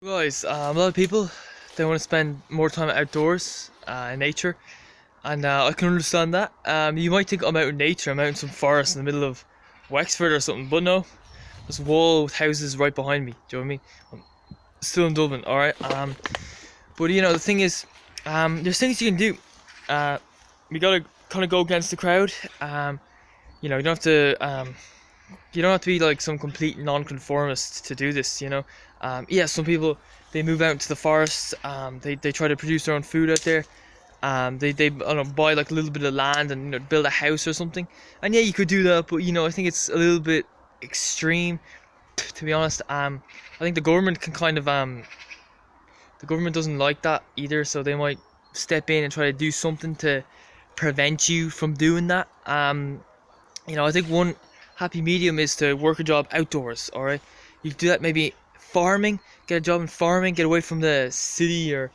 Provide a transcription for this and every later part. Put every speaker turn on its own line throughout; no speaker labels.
Guys, a lot of people they want to spend more time outdoors, in nature, and I can understand that. You might think I'm out in nature, I'm out in some forest in the middle of Wexford or something, but no, there's a wall with houses right behind me. Do you know what I mean? I'm still in Dublin, all right. But the thing is, there's things you can do. Uh, we gotta kind of go against the crowd. You don't have to. You don't have to be like some complete non-conformist to do this. Yeah, some people they move out into the forest. They try to produce their own food out there. They I don't know, buy like a little bit of land and build a house or something. And yeah, you could do that, but I think it's a little bit extreme, to be honest. I think the government can kind of the government doesn't like that either, so they might step in and try to do something to prevent you from doing that. I think one happy medium is to work a job outdoors. All right, you can do that maybe farming, get a job in farming, get away from the city or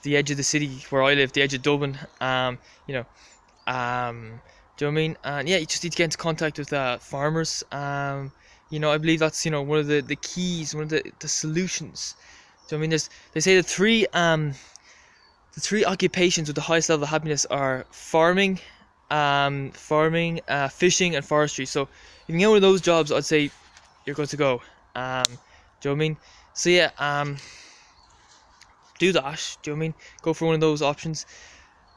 the edge of the city where I live, the edge of Dublin. You know, do you know what I mean? And yeah, you just need to get into contact with farmers. I believe that's one of the keys, one of the solutions. Do you know what I mean? They say the three occupations with the highest level of happiness are fishing, and forestry. So if you can get one of those jobs, I'd say you're good to go. Do you know what I mean? So yeah, do that. Do you know what I mean? Go for one of those options.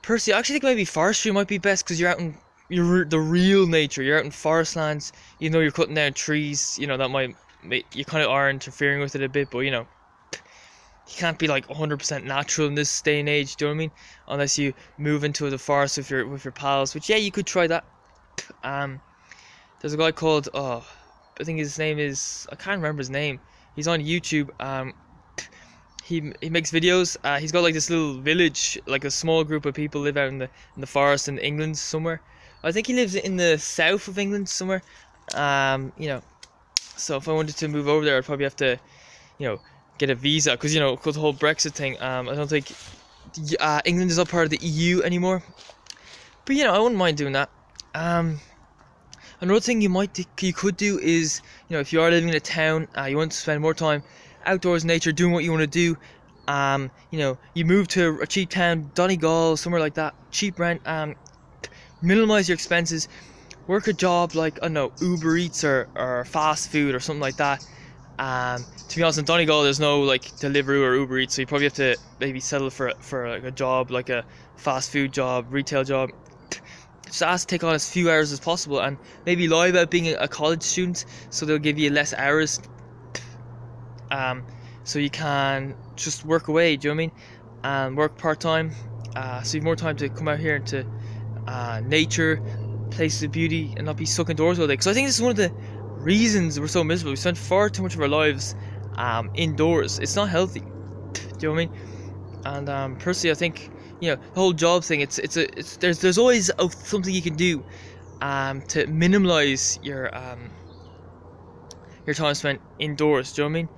Personally, I actually think maybe forestry might be best because you're out in the real nature. You're out in forest lands. You're cutting down trees. That might you kind of are interfering with it a bit, but you can't be like 100% natural in this day and age. Do you know what I mean? Unless you move into the forest with your pals, which yeah, you could try that. Um, there's a guy called I think his name is, I can't remember his name. He's on YouTube. He makes videos. He's got like this little village, like a small group of people live out in the forest in England somewhere. I think he lives in the south of England somewhere. Um, you know, so if I wanted to move over there, I'd probably have to, you know, get a visa because because the whole Brexit thing. I don't think England is not part of the EU anymore. But I wouldn't mind doing that. Um, Another thing you could do is, if you are living in a town, you want to spend more time outdoors in nature, doing what you want to do. You move to a cheap town, Donegal, somewhere like that, cheap rent. Minimize your expenses. Work a job like, I don't know, Uber Eats or fast food or something like that. To be honest, in Donegal, there's no like Deliveroo or Uber Eats, so you probably have to maybe settle for like a job, like a fast food job, retail job. Just ask to take on as few hours as possible, and maybe lie about being a college student, so they'll give you less hours. So you can just work away. Do you know what I mean? And work part time, so you have more time to come out here into nature, places of beauty, and not be stuck indoors all day. Because I think this is one of the reasons we're so miserable. We spend far too much of our lives indoors. It's not healthy. Do you know what I mean? And personally, I think the whole job thing. There's always something you can do to minimize your time spent indoors. Do you know what I mean?